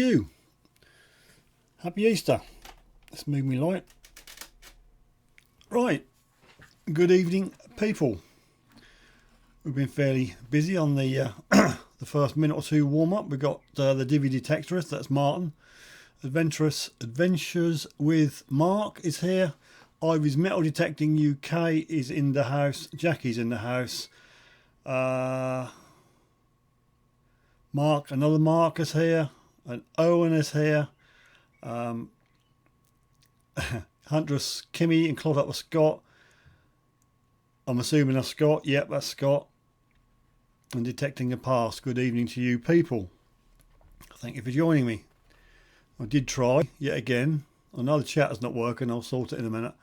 you. Happy Easter. Let's move me light. Right. Good evening, people. We've been fairly busy on the the first minute or two warm up. We've got the Divi Detectorist. That's Martin. Adventures with Mark is here. Ivy's Metal Detecting UK is in the house. Jackie's in the house. Another Mark is here. And Owen is here. Huntress Kimmy and Claude up with Scott. I'm assuming that's Scott. Yep, that's Scott. And Detecting the Past. Good evening to you people. Thank you for joining me. I did try yet again. I know the chat is not working. I'll sort it in a minute.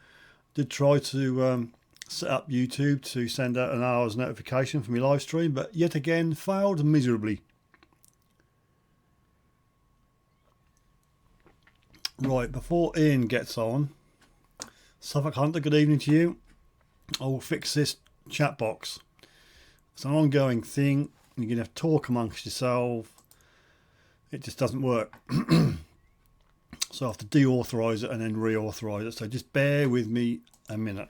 Did try to set up YouTube to send out an hour's notification for my live stream, but yet again failed miserably. Right, before Ian gets on, Suffolk Hunter, good evening to you. I will fix this chat box. It's an ongoing thing. You're going to have to talk amongst yourself. It just doesn't work. So I have to deauthorize it and then reauthorize it. So just bear with me a minute.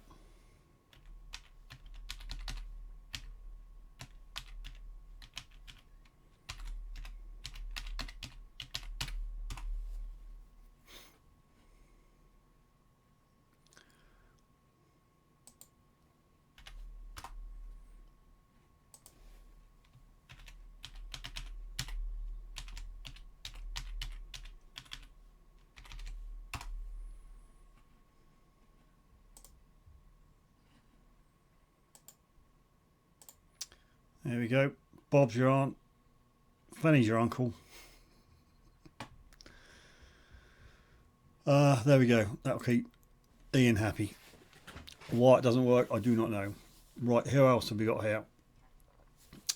There we go. Bob's your aunt. Fanny's your uncle. There we go. That'll keep Ian happy. Why it doesn't work, I do not know. Right, who else have we got here?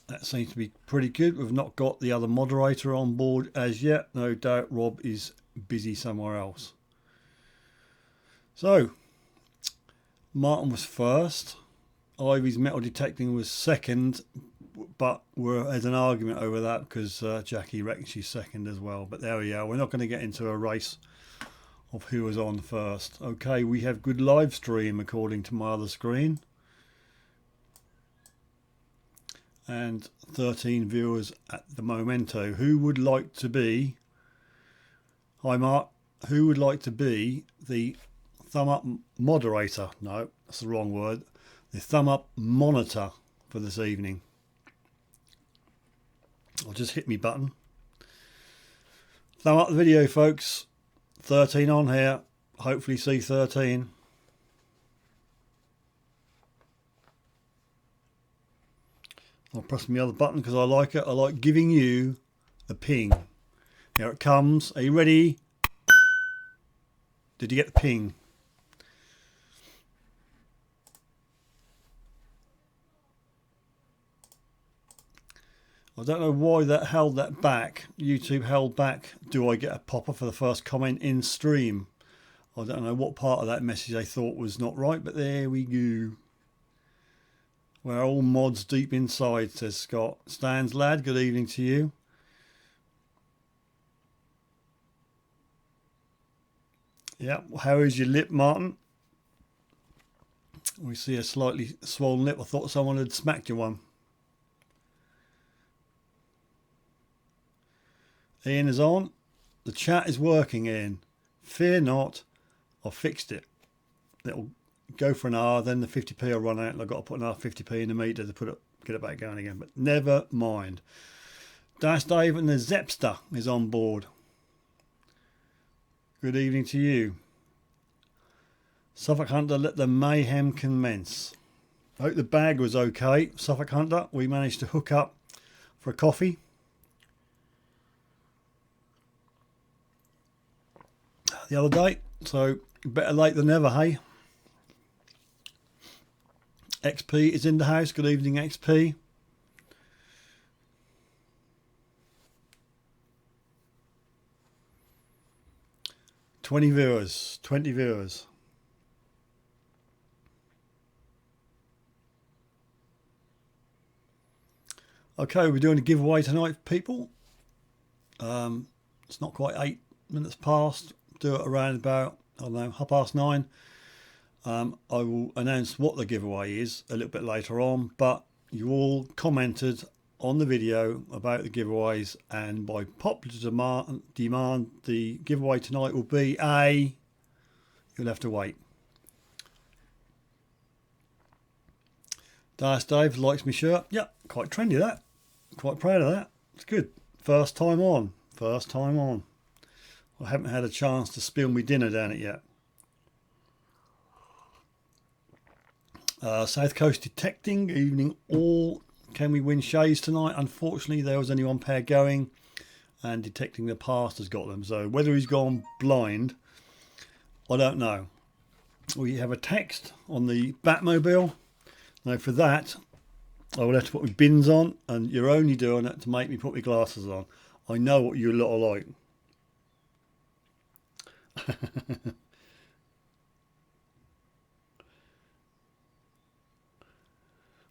That seems to be pretty good. We've not got the other moderator on board as yet. No doubt Rob is busy somewhere else. So, Martin was first. Ivy's Metal Detecting was second. But there's an argument over that because Jackie reckons she's second as well. But there we are. We're not going to get into a race of who was on first. Okay, we have good live stream according to my other screen. And 13 viewers at the momento. Who would like to be... Hi Mark. Who would like to be the thumb up moderator? No, that's the wrong word. The thumb up monitor for this evening. I'll just hit me button. Thumb up the video, folks. 13 on here. Hopefully see 13. I'll press the other button because I like it. I like giving you the ping. Here it comes. Are you ready? Did you get the ping? I don't know why that held that back. YouTube held back. Do I get a popper for the first comment in stream? I don't know what part of that message they thought was not right, but there we go. We're all mods deep inside, says Scott. Stans lad, good evening to you. Yeah, how is your lip, Martin? We see a slightly swollen lip. I thought someone had smacked you one. Ian is on. The chat is working, Ian. Fear not. I've fixed it. It'll go for an hour, then the 50p will run out and I've got to put another 50p in the meter to get it back going again. But never mind. Dash Dave and the Zepster is on board. Good evening to you. Suffolk Hunter, let the mayhem commence. I hope the bag was okay. Suffolk Hunter, we managed to hook up for a coffee. The other day, so better late than never, hey? XP is in the house. Good evening, XP. Twenty viewers. Okay, we're doing a giveaway tonight, people. It's not quite 8 minutes past. Do it around about, I don't know, 9:30. I will announce what the giveaway is a little bit later on, but you all commented on the video about the giveaways, and by popular demand the giveaway tonight will be you'll have to wait. Dice Dave likes my shirt. Yeah, quite trendy that. Quite proud of that. It's good. First time on. I haven't had a chance to spill my dinner down it yet. South Coast Detecting, evening all. Can we win shays tonight? Unfortunately, there was only one pair going, and Detecting the Past has got them. So whether he's gone blind, I don't know. We have a text on the Batmobile. Now for that, I will have to put my bins on, and you're only doing it to make me put my glasses on. I know what you lot are like.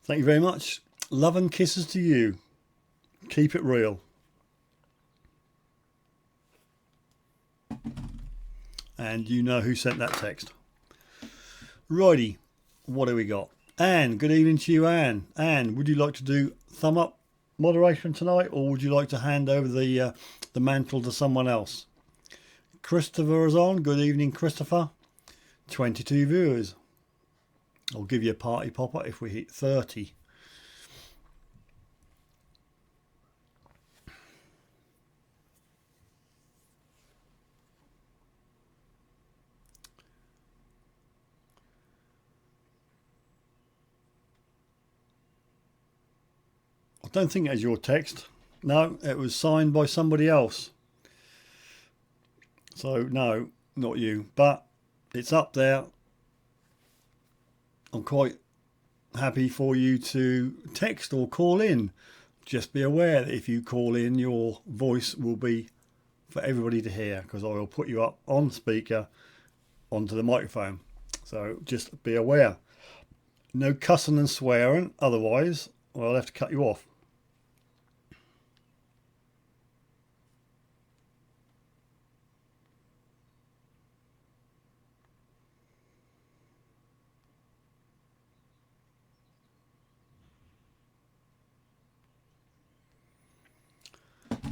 Thank you very much. Love and kisses to you. Keep it real. And you know who sent that text. Righty, what do we got? Anne, good evening to you, Anne. Anne, would you like to do thumb up moderation tonight, or would you like to hand over the mantle to someone else? Christopher is on. Good evening, Christopher. 22 viewers. I'll give you a party popper if we hit 30. I don't think that's your text. No, it was signed by somebody else. So no, not you, but it's up there. I'm quite happy for you to text or call in. Just be aware that if you call in, your voice will be for everybody to hear, because I will put you up on speaker onto the microphone. So just be aware. No cussing and swearing, otherwise I'll have to cut you off.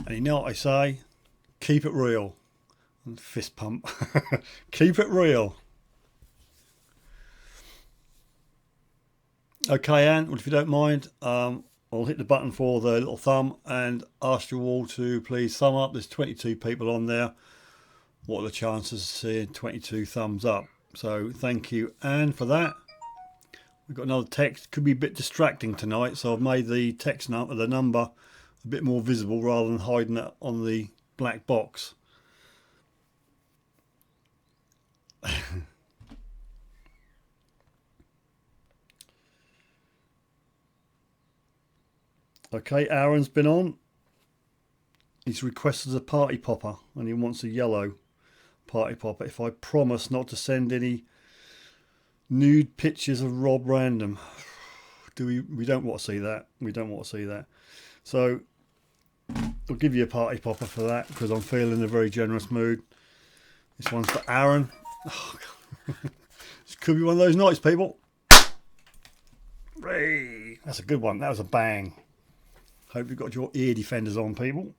And you know what I say? Keep it real. And fist pump. Keep it real. Okay, Anne, well, if you don't mind, I'll hit the button for the little thumb and ask you all to please thumb up. There's 22 people on there. What are the chances of seeing 22 thumbs up? So thank you, Anne, for that. We've got another text. Could be a bit distracting tonight, so I've made the text number, the number, a bit more visible rather than hiding it on the black box. Okay, Aaron's been on. He's requested a party popper and he wants a yellow party popper. If I promise not to send any nude pictures of Rob Random. We don't want to see that. We don't want to see that. So I'll give you a party popper for that, because I'm feeling a very generous mood. This one's for Aaron. Oh, this could be one of those nights, people. Hey, that's a good one. That was a bang. Hope you've got your ear defenders on, people.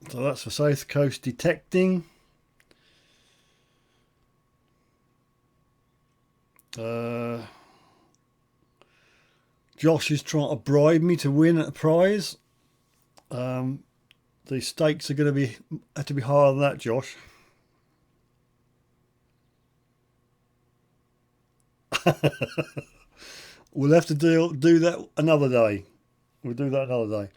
So that's for South Coast Detecting. Josh is trying to bribe me to win a prize. The stakes are going to have to be higher than that, Josh. We'll have to do that another day. We'll do that another day.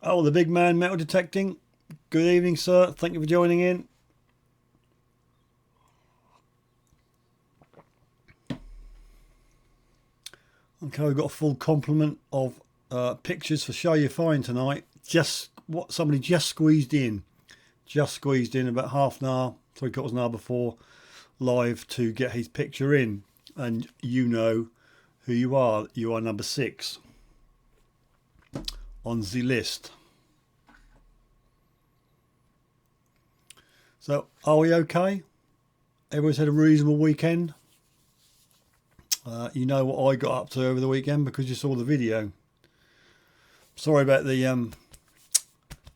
Oh, the big man metal detecting. Good evening, sir. Thank you for joining in. Okay, we've got a full complement of pictures for Show You Fine tonight. Just what somebody just squeezed in about half an hour, 3/4 an hour before live to get his picture in, and you know who you are. You are number 6 on the list. So are we okay? Everyone's had a reasonable weekend. You know what I got up to over the weekend because you saw the video. Sorry about the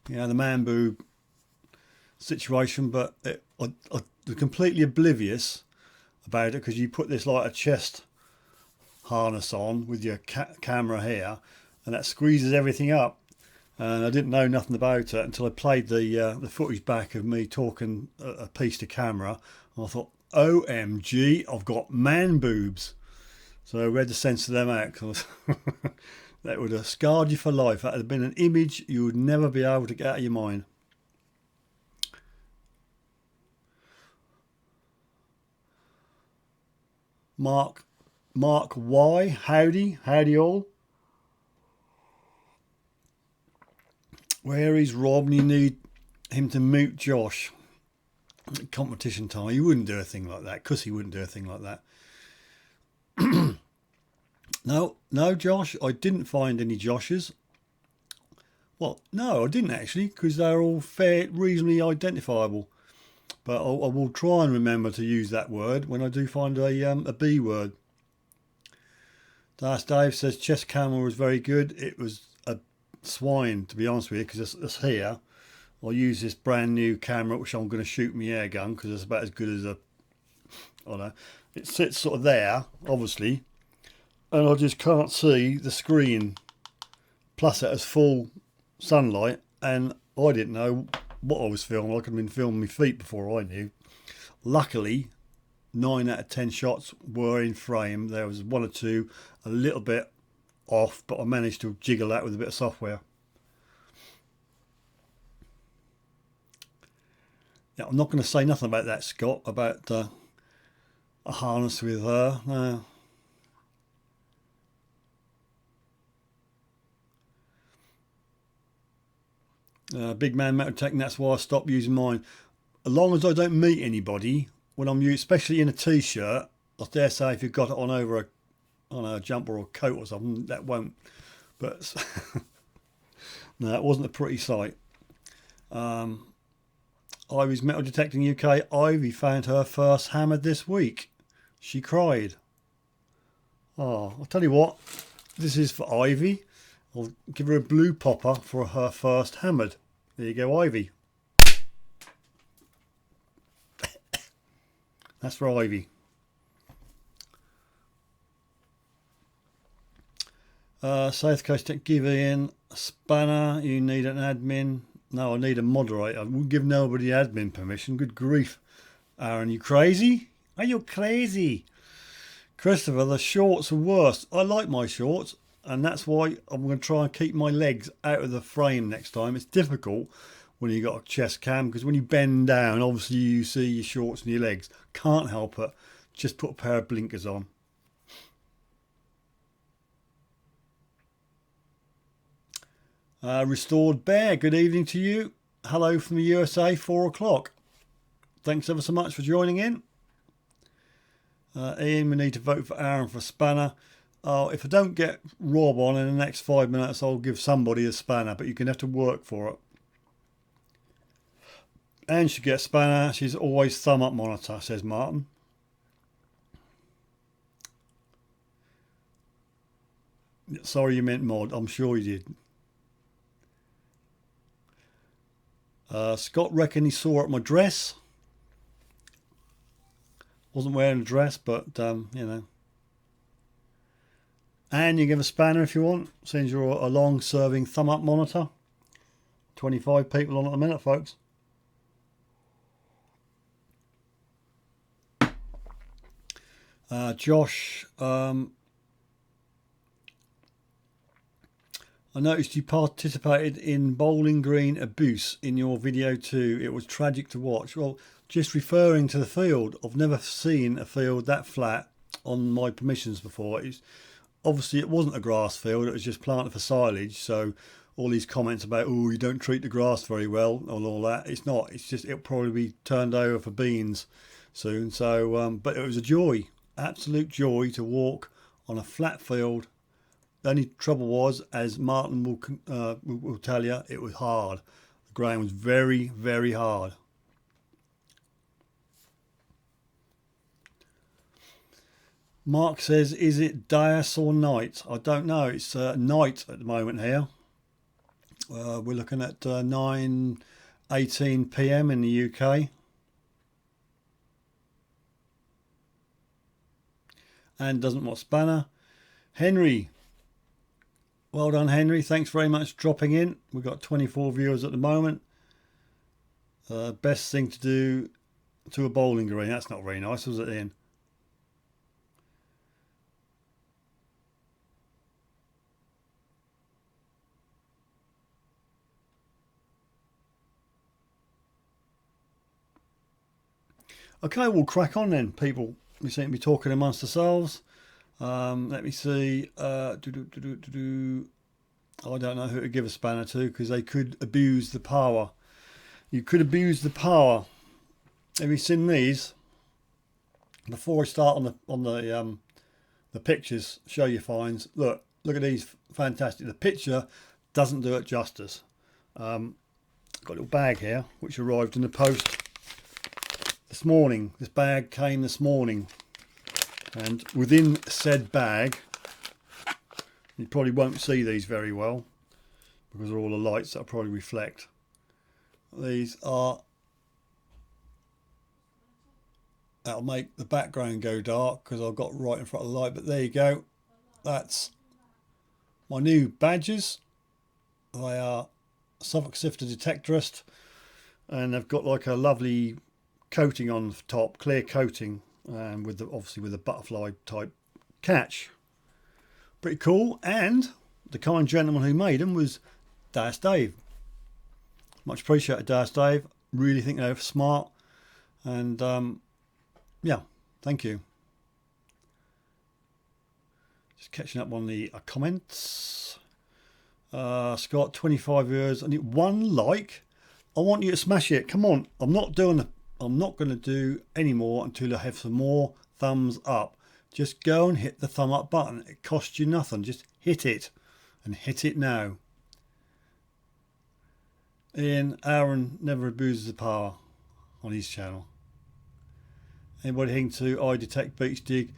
the man boob situation, but I was completely oblivious about it because you put this like a chest harness on with your camera here, and that squeezes everything up. And I didn't know nothing about it until I played the footage back of me talking a piece to camera. And I thought, OMG, I've got man boobs. So I had to censor them out because that would have scarred you for life. That would have been an image you would never be able to get out of your mind. Mark Y, howdy all. Where is Rob? And you need him to mute Josh. Competition time. He wouldn't do a thing like that. Because he wouldn't do a thing like that. No, Josh. I didn't find any Joshes. Well, no, I didn't actually, because they're all reasonably identifiable. But I will try and remember to use that word when I do find a B word. Darth Dave says chest camera was very good. It was a swine, to be honest with you, because it's here. I'll use this brand new camera, which I'm going to shoot my air gun, because it's about as good as I don't know. It sits sort of there, obviously, and I just can't see the screen. Plus, it has full sunlight, and I didn't know what I was filming. I could have been filming my feet before I knew. Luckily, 9 out of 10 shots were in frame. There was 1 or 2 a little bit off, but I managed to jiggle that with a bit of software. Now, I'm not going to say nothing about that, Scott, about a harness with her. No. Big man metal tech, and that's why I stopped using mine. As long as I don't meet anybody when I'm using, especially in a t-shirt, I dare say if you've got it on over a jumper or a coat or something, that won't. But no, it wasn't a pretty sight. Ivy's Metal Detecting UK. Ivy found her first hammered this week. She cried. Oh, I'll tell you what. This is for Ivy. I'll give her a blue popper for her first hammered. There you go, Ivy. That's for Ivy. South Coast Tech, give in spanner. You need an admin. No, I need a moderator. I won't give nobody admin permission. Good grief. Aaron, you crazy? Are you crazy? Christopher, the shorts are worse. I like my shorts, and that's why I'm going to try and keep my legs out of the frame next time. It's difficult when you got a chest cam, because when you bend down, obviously you see your shorts and your legs. Can't help it. Just put a pair of blinkers on. Restored Bear, good evening to you. Hello from the USA, 4 o'clock. Thanks ever so much for joining in. Ian, we need to vote for Aaron for spanner. If I don't get Rob on in the next 5 minutes, I'll give somebody a spanner, but you're going to have to work for it. And she gets spanner. She's always thumb up monitor, says Martin. Sorry you meant mod. I'm sure you did. Scott reckoned he saw at my dress. Wasn't wearing a dress, but you know. And you give a spanner if you want, since you're a long-serving thumb-up monitor. 25 people on at the minute, folks. Josh, I noticed you participated in Bowling Green abuse in your video too. It was tragic to watch. Well, just referring to the field, I've never seen a field that flat on my permissions before. Obviously it wasn't a grass field, it was just planted for silage. So all these comments about, oh, you don't treat the grass very well and all that, it's not. It's just it'll probably be turned over for beans soon. So, but it was a joy, absolute joy to walk on a flat field. The only trouble was, as Martin will tell you, it was hard. The ground was very, very hard. Mark says, is it Dias or night? I don't know. It's night at the moment here. We're looking at 9:18 p.m. in the UK. And doesn't want spanner. Henry. Well done, Henry. Thanks very much for dropping in. We've got 24 viewers at the moment. Best thing to do to a bowling green. That's not very nice, was it, Ian? Okay, we'll crack on then, people. We seem to be talking amongst ourselves. Let me see. I don't know who to give a spanner to, because they could abuse the power. You could abuse the power. Have you seen these? Before I start on the pictures, show you finds. Look at these, fantastic. The picture doesn't do it justice. Got a little bag here which arrived in the post this morning. This bag came this morning, and within said bag, you probably won't see these very well because of all the lights that probably reflect. These are, that'll make the background go dark because I've got right in front of the light, but there you go. That's my new badges. They are Suffolk Sifter Detectorist, and they've got like a lovely coating on the top, clear coating, and with obviously with a butterfly type catch. Pretty cool. And the kind gentleman who made them was Dias Dave. Much appreciated, Dias Dave. Really think they're smart, and yeah, thank you. Just catching up on the comments. Scott, 25 years. I need one like. I want you to smash it. Come on. I'm not going to do any more until I have some more thumbs up. Just go and hit the thumb up button. It costs you nothing. Just hit it, and hit it now. Ian, Aaron never abuses the power on his channel. Anybody think to I detect beach dig?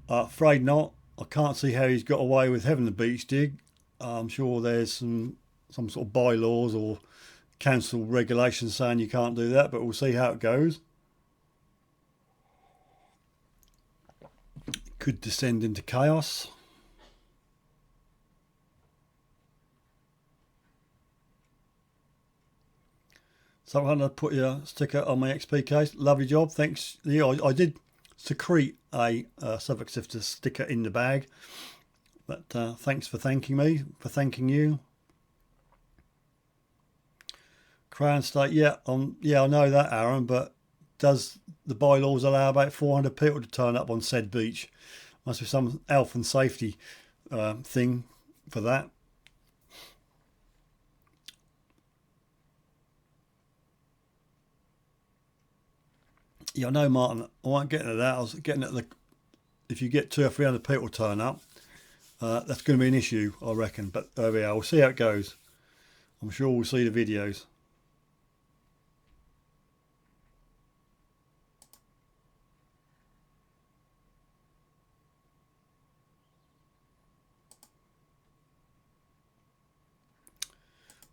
Afraid not. I can't see how he's got away with having the beach dig. I'm sure there's some sort of bylaws or council regulations saying you can't do that, but we'll see how it goes. It could descend into chaos. So I'm going to put your sticker on my XP case. Lovely job, thanks. Yeah, I did secrete a Suffolk Sifter sticker in the bag, but thanks for thanking me, for thanking you. Crown State, yeah, I know that, Aaron, but does the bylaws allow about 400 people to turn up on said beach? Must be some health and safety thing for that. Yeah, I know, Martin. I won't get into that. I was getting at if you get 200 or 300 people turn up, that's going to be an issue, I reckon. But there we are. We'll see how it goes. I'm sure we'll see the videos.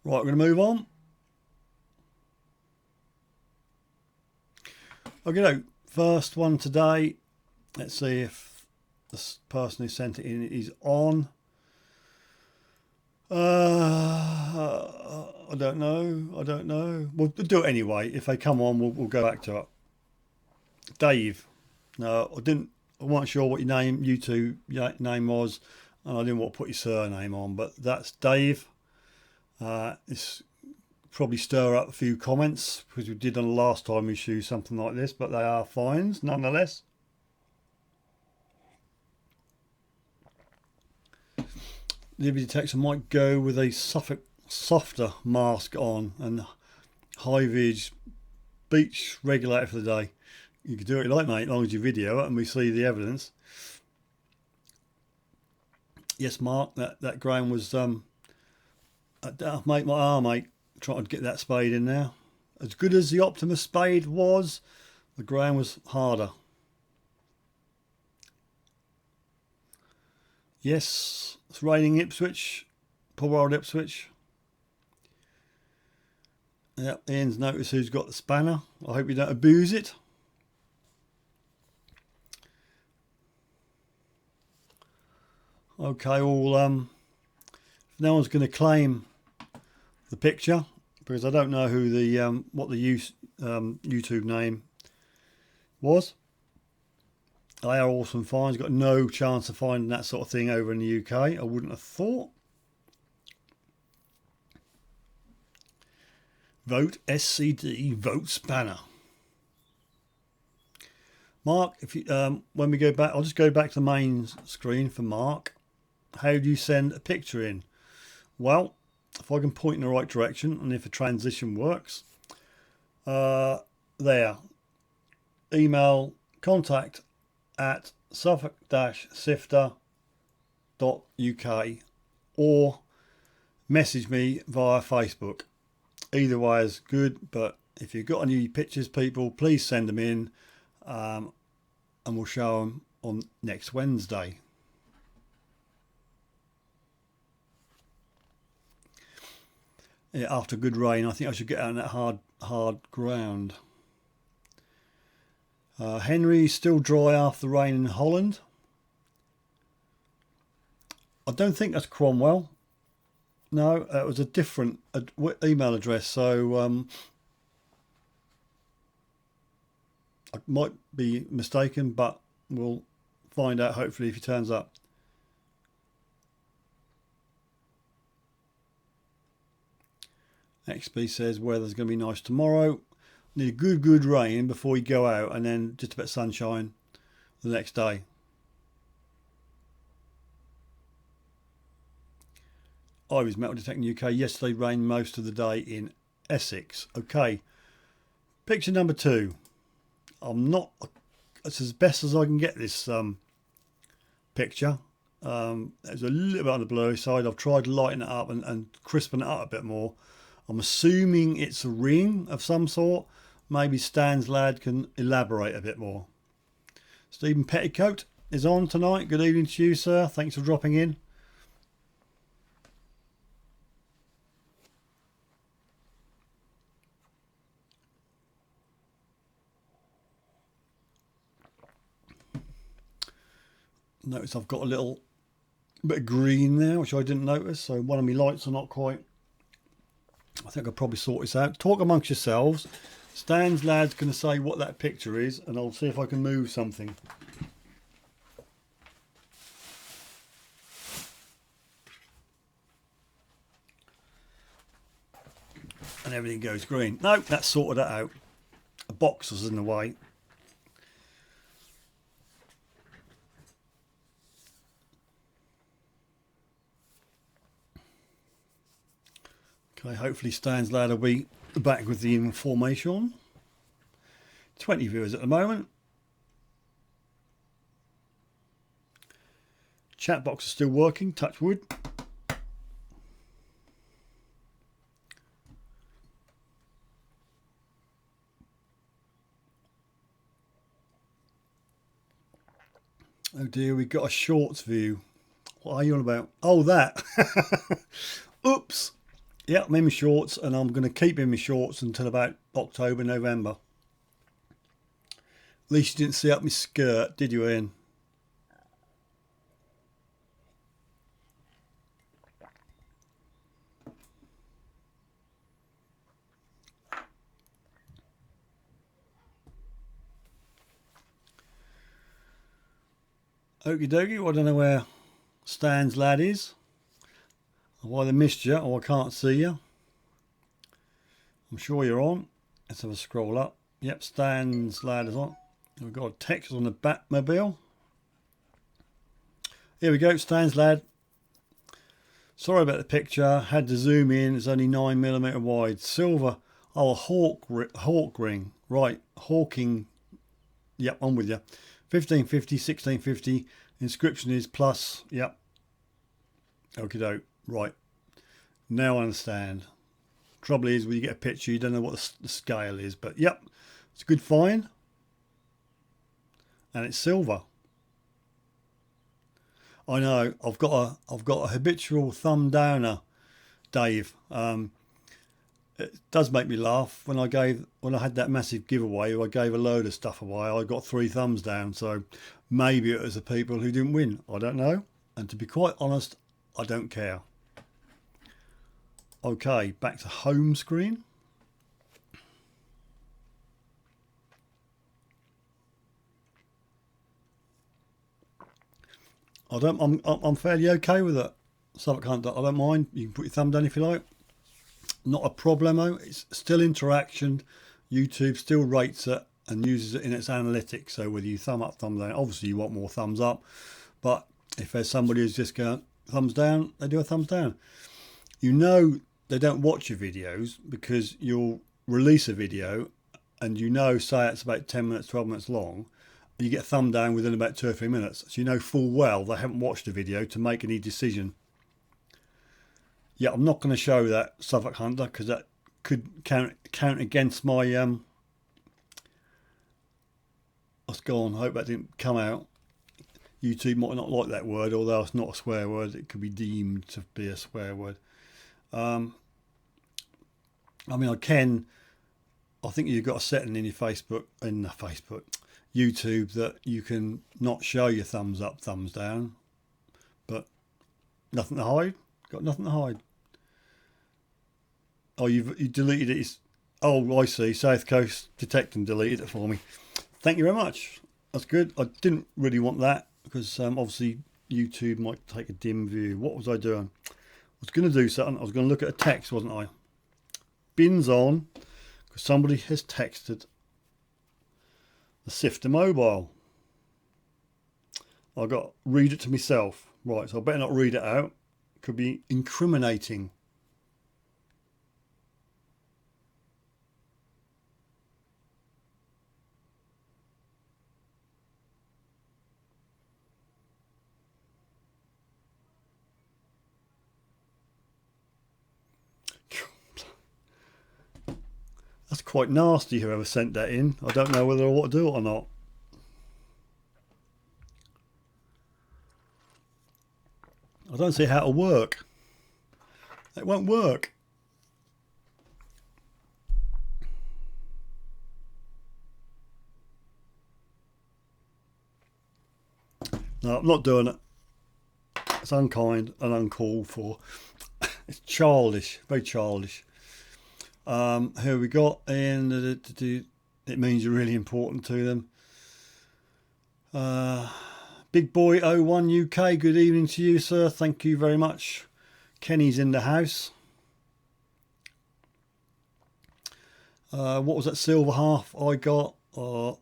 Right, we're going to move on. Okay, first one today. Let's see if this person who sent it in is on. I don't know. We'll do it anyway. If they come on, we'll go back to it. Dave. No, I wasn't sure what your YouTube name was, and I didn't want to put your surname on, but that's Dave. It's probably stir up a few comments because we did on the last time we shoot something like this, but they are fines nonetheless. The detection might go with a Suffolk Softer mask on and high vis beach regulator for the day. You can do it like, mate, as long as you video it and we see the evidence. Yes, Mark, that ground was that'll make my arm ache trying to get that spade in there. As good as the Optimus spade was, the ground was harder. Yes, it's raining Ipswich. Poor old Ipswich. Yep, Ian's noticed who's got the spanner. I hope you don't abuse it. Okay, well, no one's going to claim the picture because I don't know who the what the YouTube name was. They are awesome finds. Got no chance of finding that sort of thing over in the UK. I wouldn't have thought. Vote SCD. Vote spanner. Mark, if you when we go back, I'll just go back to the main screen for Mark. How do you send a picture in? Well, if I can point in the right direction and if a transition works, there. Email contact@suffolk-sifter.uk or message me via Facebook. Either way is good, but if you've got any pictures, people, please send them in and we'll show them on next Wednesday. Yeah, after good rain, I think I should get out on that hard ground. Henry's still dry after the rain in Holland. I don't think that's Cromwell. No, it was a different email address, so I might be mistaken, but we'll find out hopefully if he turns up. XB says weather's going to be nice tomorrow. Need a good rain before we go out, and then just a bit of sunshine the next day. Ivy's Metal Detecting UK. Yesterday rained most of the day in Essex. Okay, picture number 2. It's as best as I can get this picture. It's a little bit on the blurry side. I've tried to lighten it up and crispen it up a bit more. I'm assuming it's a ring of some sort. Maybe Stan's lad can elaborate a bit more. Stephen Petticoat is on tonight. Good evening to you, sir. Thanks for dropping in. Notice I've got a little bit of green there, which I didn't notice. So one of my lights are not quite. I think I'll probably sort this out. Talk amongst yourselves. Stan's lad's going to say what that picture is, and I'll see if I can move something. And everything goes green. No, that's sorted that out. A box was in the way. Okay, hopefully Stan's lad will be back with the information. 20 viewers at the moment. Chat box is still working, touch wood. Oh dear, we got a shorts view. What are you on about? Oh, that. Oops. Yeah, I'm in my shorts, and I'm going to keep in my shorts until about October, November. At least you didn't see up my skirt, did you, Ian? Okie dokie, well, I don't know where Stan's lad is. Or why they missed you, or I can't see you. I'm sure you're on. Let's have a scroll up. Yep, Stan's lad is on. We've got a text on the Batmobile. Here we go, Stan's lad. Sorry about the picture. Had to zoom in. It's only 9mm wide. Silver. Oh, a hawk ring. Right, hawking Yep, I'm with you. 1550, 1650. Inscription is plus. Yep. Okie doke. Right. Now I understand. Trouble is, when you get a picture, you don't know what the scale is. But yep, it's a good find. And it's silver. I know. I've got a habitual thumb downer, Dave. It does make me laugh. When I had that massive giveaway, I gave a load of stuff away. I got 3 thumbs down. So maybe it was the people who didn't win. I don't know. And to be quite honest, I don't care. Okay, back to home screen. I'm fairly okay with it. Suffolk Hunter, I don't mind. You can put your thumb down if you like. Not a problemo. It's still interaction. YouTube still rates it and uses it in its analytics. So whether you thumb up, thumb down, obviously you want more thumbs up. But if there's somebody who's just going thumbs down, they do a thumbs down. You know they don't watch your videos because you'll release a video and you know, say it's about 10 minutes, 12 minutes long, and you get a thumb down within about 2 or 3 minutes. So you know full well they haven't watched the video to make any decision. Yeah, I'm not going to show that Suffolk Hunter because that could count against my let's go on. I hope that didn't come out. YouTube might not like that word, although it's not a swear word. It could be deemed to be a swear word. I mean, I think you've got a setting in your YouTube that you can not show your thumbs up, thumbs down, but nothing to hide. Got nothing to hide. Oh, you deleted it. Oh, I see. South Coast Detecting deleted it for me. Thank you very much. That's good. I didn't really want that because obviously YouTube might take a dim view. What was I doing? I was going to do something. I was going to look at a text, wasn't I? Bins on because somebody has texted the Sifter mobile. I got to read it to myself. Right, so I better not read it out. Could be incriminating. That's quite nasty, whoever sent that in. I don't know whether I want to do it or not. I don't see how it'll work. It won't work. No, I'm not doing it. It's unkind and uncalled for. It's childish, very childish. Here we got in it means you're really important to them. Big Boy 01 UK, good evening to you, sir. Thank you very much. Kenny's in the house. What was that silver half I got? Well,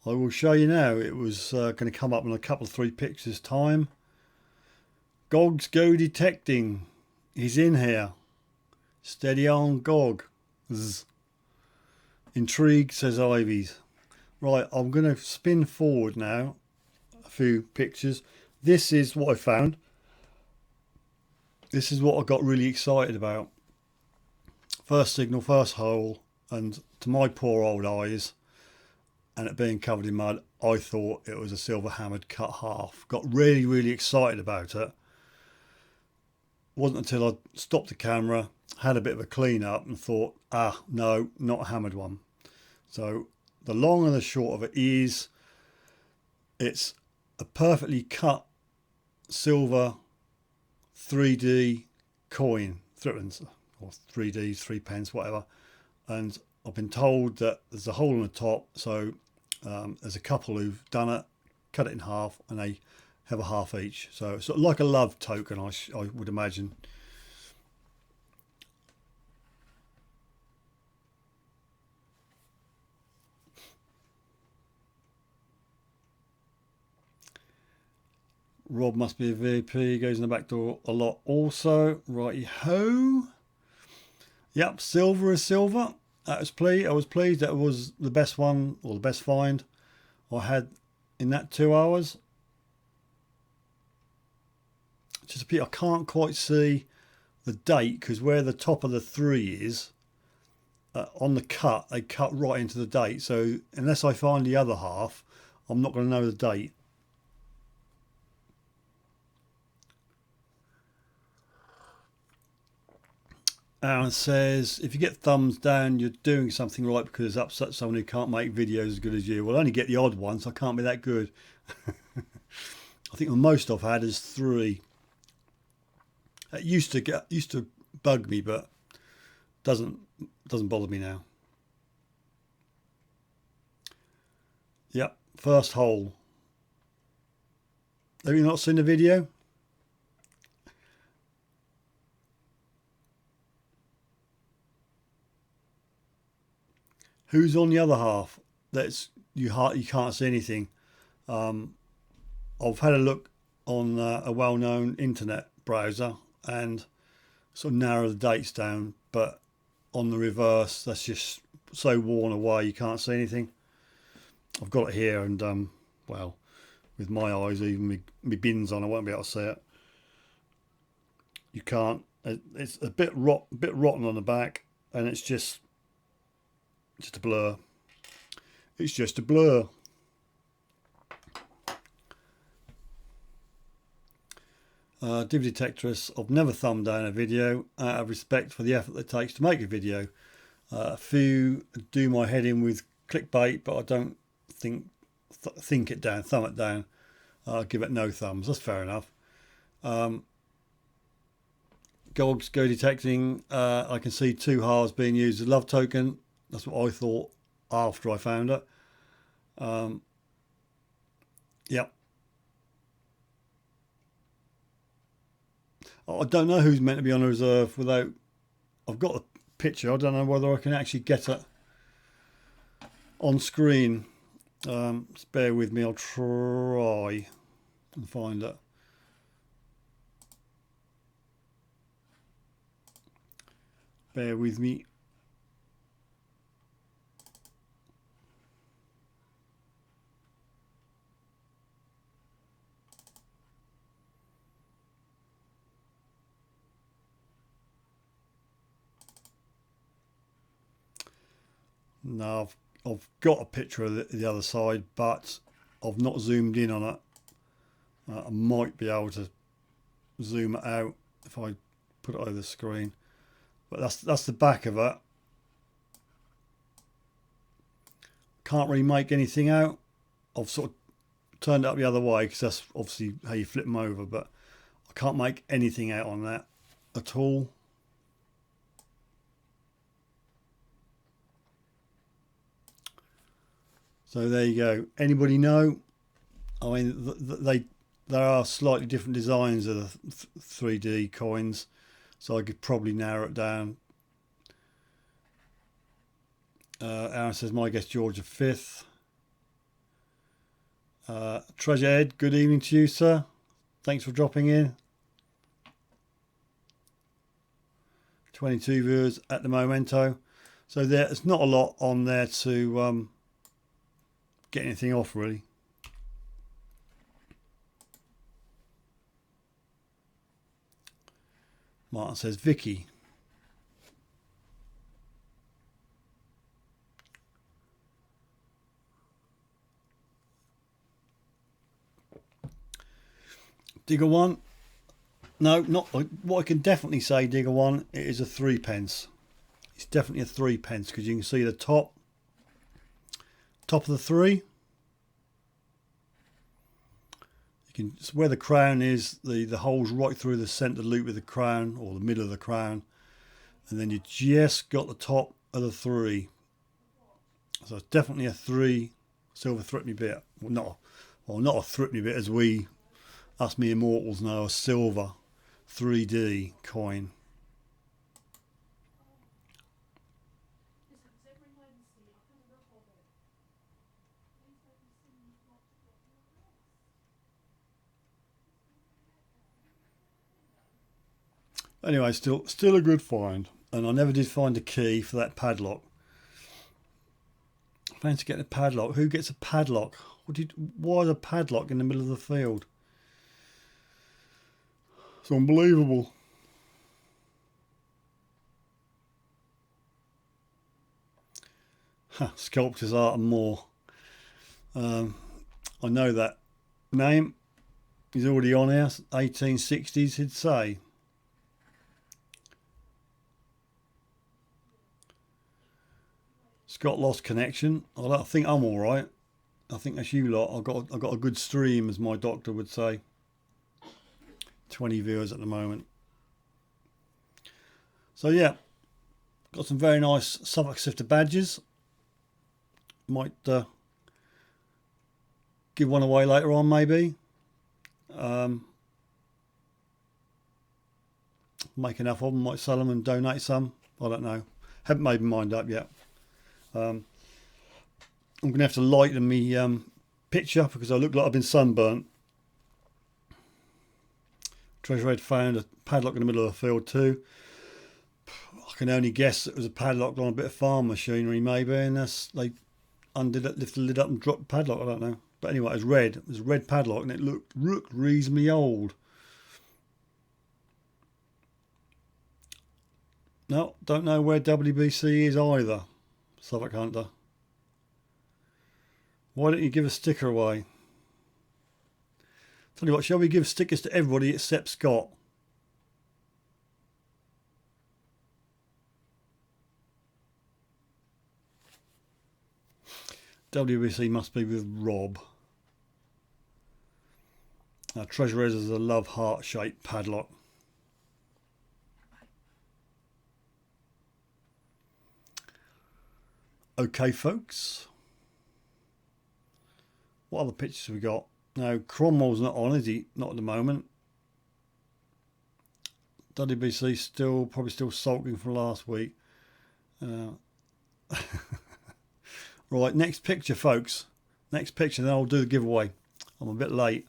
I will show you now. It was going to come up in a couple of 3 pictures time. Gogs Go Detecting. He's in here. Steady on, Gog. Intrigued, says Ivies. Right, I'm going to spin forward now a few pictures. This is what I found. This is what I got really excited about. First signal, first hole, and to my poor old eyes, and it being covered in mud, I thought it was a silver hammered cut half. Got really, really excited about it. Wasn't until I stopped the camera, had a bit of a clean up and thought, no, not a hammered one. So the long and the short of it is, it's a perfectly cut silver 3D coin, or 3Ds, 3p, whatever. And I've been told that there's a hole in the top, so there's a couple who've done it, cut it in half, and they have a half each. So it's sort of like a love token, I would imagine. Rob must be a VIP, goes in the back door a lot also. Righty ho. Yep, silver is silver. I was pleased that it was the best one, or the best find I had in that 2 hours. Just a bit, I can't quite see the date, because where the top of the 3 is on the cut, they cut right into the date. So unless I find the other half, I'm not going to know the date. Aaron says, if you get thumbs down, you're doing something right, because it's upset someone who can't make videos as good as you. Well, I only get the odd one, so I can't be that good. I think the most I've had is 3. It used to bug me, but doesn't bother me now. Yep, first hole. Have you not seen the video? Who's on the other half? That's you can't see anything. I've had a look on a well-known internet browser and sort of narrow the dates down, but on the reverse, that's just so worn away you can't see anything. I've got it here, and well, with my eyes, even my bins on, I won't be able to see it. You can't. It's a bit rotten on the back, and it's just a blur. It's just a blur. Div Detectorist, I've never thumbed down a video out of respect for the effort it takes to make a video. A few do my head in with clickbait, but I don't thumb it down. Give it no thumbs. That's fair enough. Gogs go detecting. I can see 2 halves being used as love token. That's what I thought after I found it. Yep. I don't know who's meant to be on a reserve without. I've got a picture. I don't know whether I can actually get it on screen. Just bear with me. I'll try and find it. Bear with me. No, I've got a picture of the other side, but I've not zoomed in on it. I might be able to zoom it out if I put it over the screen, but that's the back of it. Can't really make anything out. I've sort of turned it up the other way because that's obviously how you flip them over, but I can't make anything out on that at all. So there you go. Anybody know? I mean, there are slightly different designs of the 3D coins, so I could probably narrow it down. Aaron says, my guess George V. Treasure Ed, good evening to you, sir. Thanks for dropping in. 22 viewers at the momento. So there's not a lot on there to get anything off, really. Martin says, Vicky. Digger 1. No, not what I can definitely say. Digger 1, it is a 3p. It's definitely a 3p because you can see the top of the 3. You can, where the crown is, the hole's right through the centre loop of the crown, or the middle of the crown, and then you just got the top of the 3. So it's definitely a 3 silver threepenny bit. Well, not a threepenny bit as us mere mortals know, a silver 3D coin. Anyway, still a good find, and I never did find a key for that padlock. Fancy getting a padlock. Who gets a padlock? Why is a padlock in the middle of the field? It's unbelievable. Sculptor's Art and More. I know that name. He's already on here. 1860s, he'd say. Scott lost connection. I think I'm all right. I think that's you lot. I got a good stream, as my doctor would say. 20 viewers at the moment. So yeah, got some very nice Suffolk Sifter badges. Might give one away later on, maybe. Make enough of them, might sell them and donate some. I don't know. Haven't made my mind up yet. I'm going to have to lighten me picture because I look like I've been sunburnt. Treasure Red found a padlock in the middle of the field too. I can only guess it was a padlock on a bit of farm machinery maybe, and they undid it, lifted the lid up and dropped the padlock. I don't know. But anyway, it was red. It was a red padlock and it looked reasonably old. No, don't know where WBC is either. Suffolk Hunter. Why don't you give a sticker away? Tell you what, shall we give stickers to everybody except Scott? WBC must be with Rob. Treasure Red is a love heart shaped padlock. Okay, folks. What other pictures have we got? Now, Cromwell's not on, is he? Not at the moment. WBC probably still sulking from last week. Right, next picture, folks. Next picture, then I'll do the giveaway. I'm a bit late.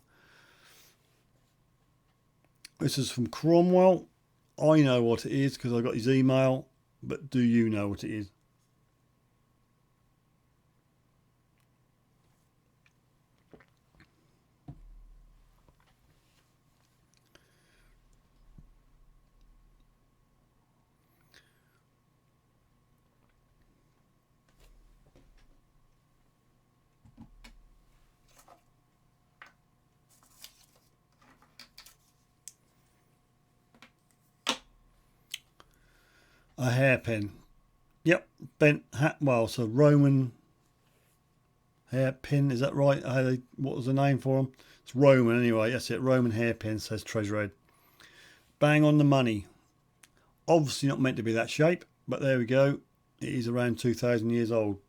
This is from Cromwell. I know what it is because I got his email, but do you know what it is? A hairpin. Yep, bent hat. Well, so Roman hairpin. Is that right? What was the name for them? It's Roman anyway. That's it. Roman hairpin, says Treasure Red. Bang on the money. Obviously not meant to be that shape, but there we go. It is around 2,000 years old.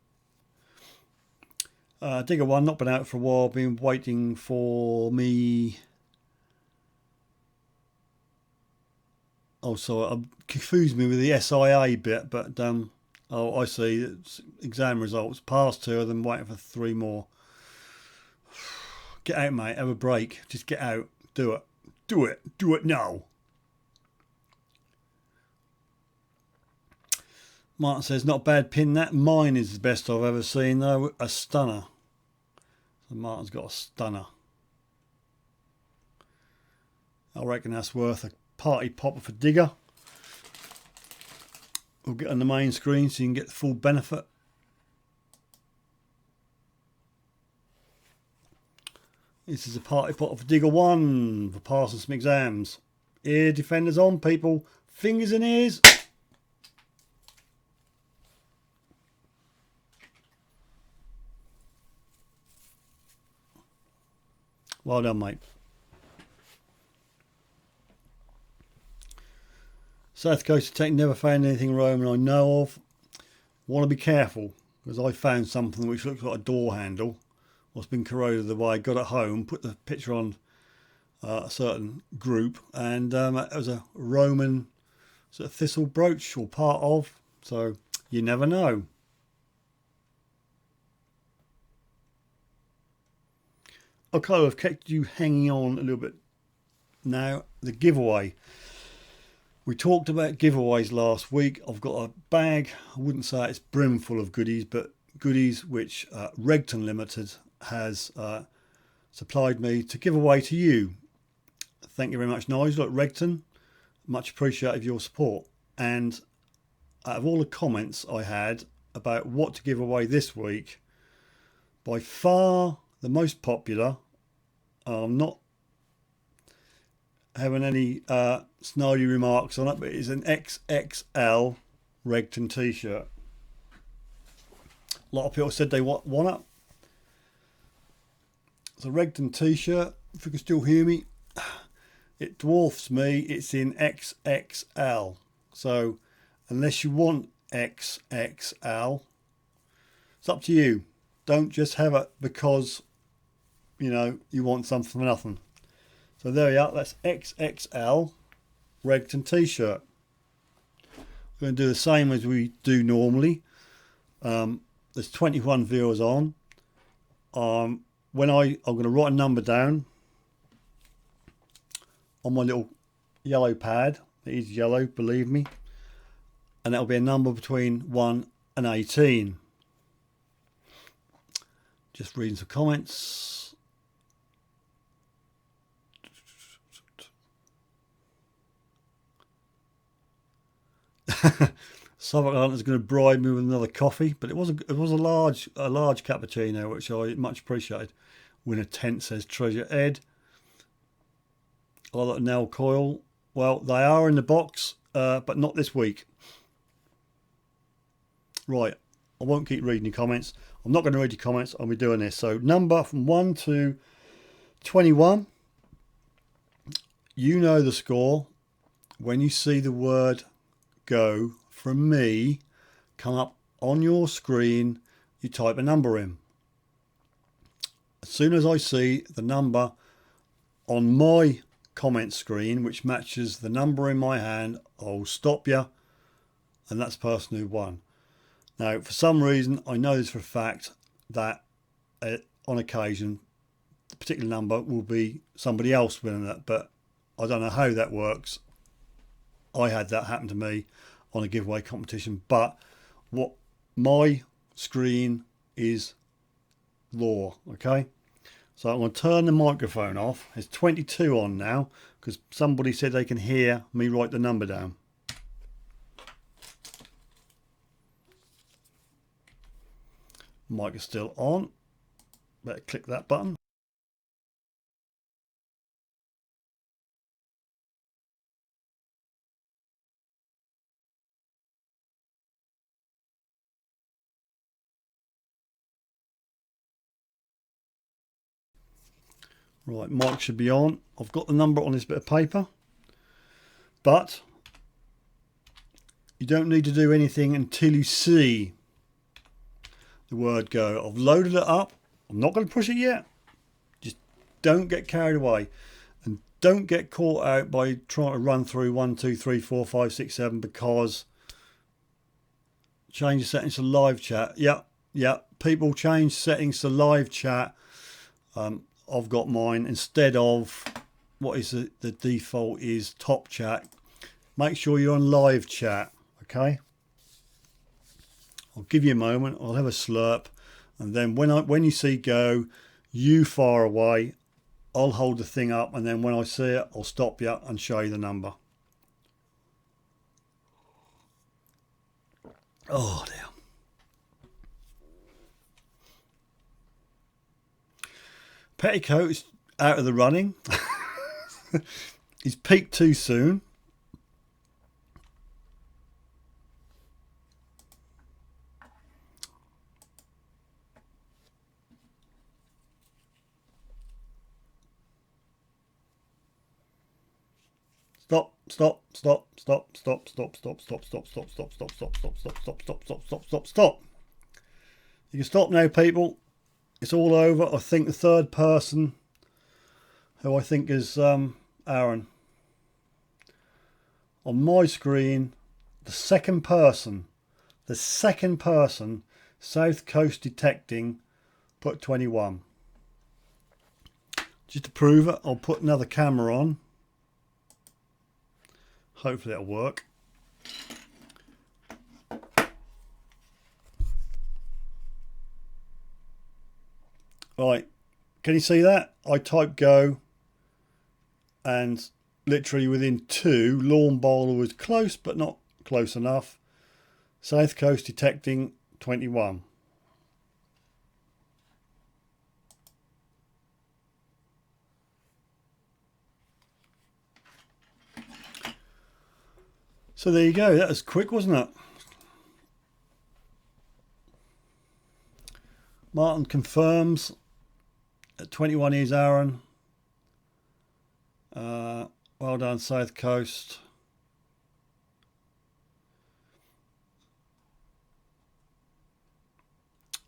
Digger one, not been out for a while. Been waiting for me. Oh, sorry, I confused me with the SIA bit, but oh, I see. It's exam results. Passed 2 of them, waiting for 3 more. Get out, mate. Have a break. Just get out. Do it. Do it. Do it now. Martin says, not a bad pin that. Mine is the best I've ever seen, though. A stunner. So Martin's got a stunner. I reckon that's worth a party popper for Digger. We'll get on the main screen so you can get the full benefit. This is a party popper for Digger 1 for passing some exams. Ear defenders on, people. Fingers in ears. Well done, mate. South Coast Tech never found anything Roman I know of. Want to be careful because I found something which looks like a door handle. What's been corroded the way I got it home. Put the picture on a certain group, and it was a Roman sort of thistle brooch or part of. So you never know. Okay, I've kept you hanging on a little bit. Now the giveaway. We talked about giveaways last week. I've got a bag. I wouldn't say it's brimful of goodies, but goodies which Regton Limited has supplied me to give away to you. Thank you very much, Nigel at Regton. Much appreciated your support. And out of all the comments I had about what to give away this week, by far the most popular, I'm not having any snidey remarks on it, but it's an XXL Regton t-shirt. A lot of people said they want it. It's a Regton t-shirt. If you can still hear me, it dwarfs me. It's in XXL. So unless you want XXL, it's up to you. Don't just have it because, you know, you want something for nothing. So there we are. That's XXL Regton t-shirt. We're going to do the same as we do normally. There's 21 viewers on. I'm going to write a number down on my little yellow pad. It is yellow, believe me. And that'll be a number between 1 and 18. Just reading some comments. Suffolk is going to bribe me with another coffee, but it was a large cappuccino, which I much appreciated. Winner tent says Treasure Ed. I like nail coil. Well, they are in the box, but not this week. Right, I won't keep reading your comments. I'm not going to read your comments. I'll be doing this. So number from 1 to 21. You know the score. When you see the word go from me come up on your screen, you type a number in. As soon as I see the number on my comment screen which matches the number in my hand, I'll stop you, and that's the person who won. Now, for some reason, I know this for a fact that on occasion the particular number will be somebody else winning that, but I don't know how that works. I had that happen to me on a giveaway competition, but what my screen is law. Okay, so I'm going to turn the microphone off. It's 22 on now because somebody said they can hear me write the number down. Mic is still on. Better click that button. Right, mic should be on. I've got the number on this bit of paper, but you don't need to do anything until you see the word go. I've loaded it up. I'm not going to push it yet. Just don't get carried away, and don't get caught out by trying to run through 1, 2, 3, 4, 5, 6, 7 because change the settings to live chat. Yeah, people change settings to live chat. I've got mine instead of what is the default is top chat. Make sure you're on live chat. Okay, I'll give you a moment. I'll have a slurp, and then when you see go, you fire away. I'll hold the thing up, and then when I see it, I'll stop you and show you the number. Oh dear. Petticoat's out of the running. He's peaked too soon. Stop. You can stop now, people. It's all over. I think the third person, who I think is Aaron, on my screen, the second person, South Coast Detecting, put 21. Just to prove it, I'll put another camera on. Hopefully it'll work. Right, can you see that? I type go, and literally within 2, Lawn Bowler was close but not close enough. South Coast detecting 21. So there you go. That was quick, wasn't it? Martin confirms at 21 is Aaron. Well done, South Coast.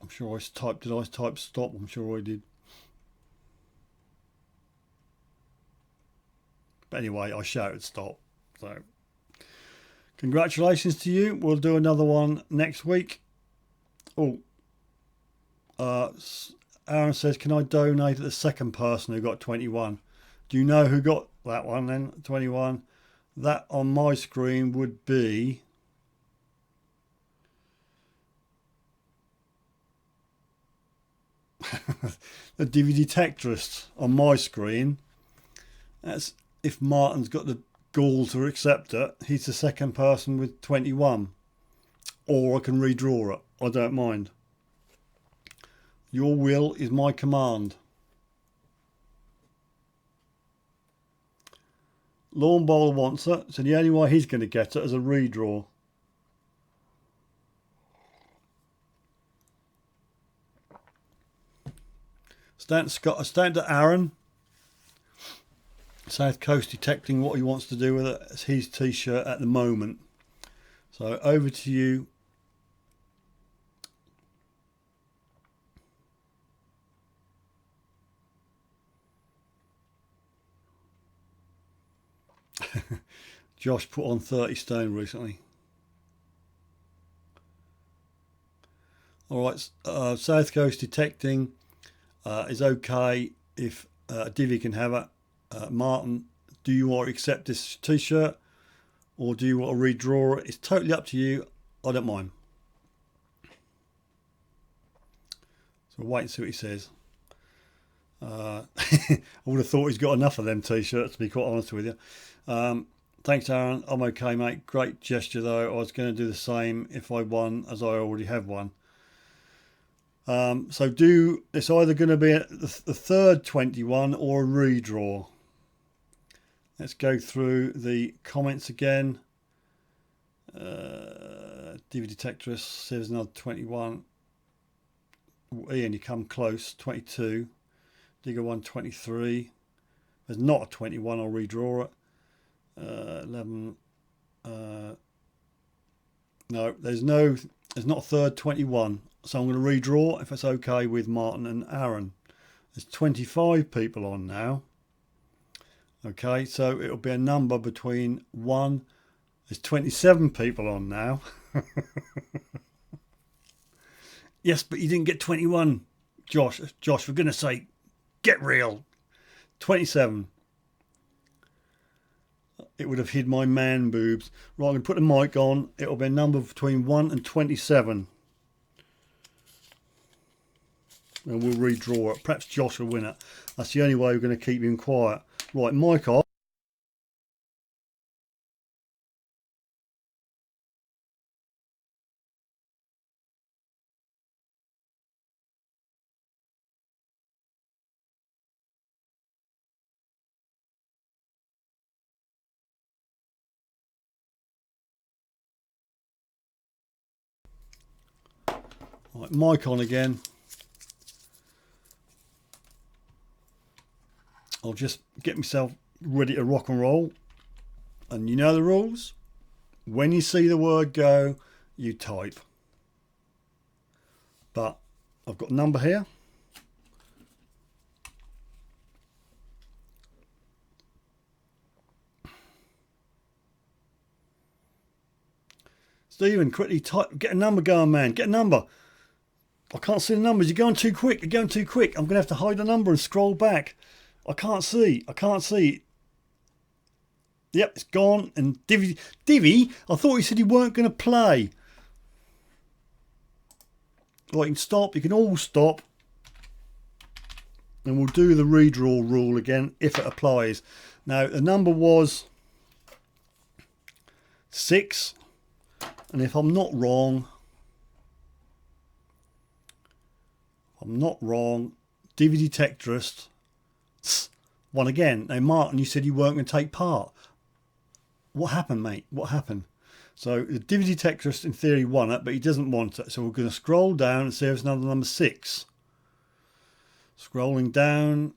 I'm sure I typed, did I type stop? I'm sure I did. But anyway, I shouted stop. So congratulations to you. We'll do another one next week. Oh, Aaron says, can I donate to the second person who got 21? Do you know who got that one then? 21. That on my screen would be the DVD detectorist on my screen. That's if Martin's got the gall to accept it. He's the second person with 21. Or I can redraw it. I don't mind. Your will is my command. Lawn Bowler wants it, so the only way he's going to get it is a redraw. Stand to Aaron. South Coast detecting what he wants to do with it. It's his t-shirt at the moment. So over to you. Josh put on 30 stone recently. Alright, South Coast detecting is okay if Divvy can have it. Martin, do you want to accept this t-shirt or do you want to redraw it? It's totally up to you. I don't mind. So we'll wait and see what he says. I would have thought he's got enough of them t-shirts, to be quite honest with you. Thanks, Aaron. I'm okay, mate. Great gesture, though. I was going to do the same if I won, as I already have won. So it's either going to be the third 21 or a redraw. Let's go through the comments again. DVD Detectorist says another 21. Ian, you come close. 22. Digger 1, 23. There's not a 21. I'll redraw it. 11. No, there's not a third 21. So I'm going to redraw if it's okay with Martin and Aaron. There's 25 people on now. Okay, so it'll be a number between 1. There's 27 people on now. Yes, but you didn't get 21. Josh, for goodness sake, get real. 27. It would have hid my man boobs. Right, I'm going to put the mic on. It'll be a number between 1 and 27. And we'll redraw it. Perhaps Josh will win it. That's the only way we're going to keep him quiet. Right, mic off. Right, mic on again. I'll just get myself ready to rock and roll. And you know the rules. When you see the word go, you type. But I've got a number here. Stephen, quickly type. Get a number going, man. Get a number. I can't see the numbers. You're going too quick. You're going too quick. I'm going to have to hide the number and scroll back. I can't see. Yep, it's gone. And Divvy, I thought you said you weren't going to play. Right, you can stop. You can all stop. and we'll do the redraw rule again if it applies. Now the number was 6, and if I'm not wrong, DVD Tetris won again. Now Martin, you said you weren't going to take part. What happened, mate? What happened? So the DVD Tetris in theory won it, but he doesn't want it. So we're going to scroll down and see if there's another number 6. Scrolling down.